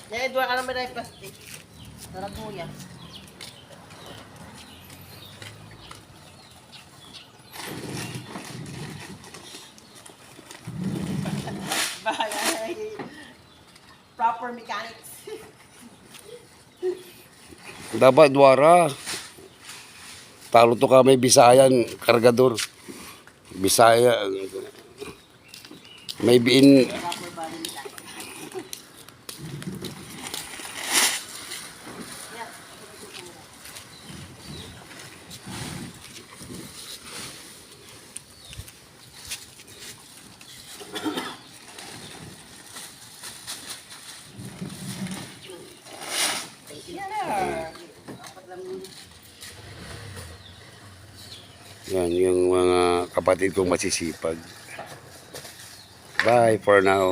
Yan, dua ka naman na plastic. Sarap mo yan. Bahay. Proper mechanics. Dapat duara. Talo to ka may Bisayan kargador. Bisaya. May biin. Proper body mechanics. Yan yung mga kapatid kong masisipag. Bye for now.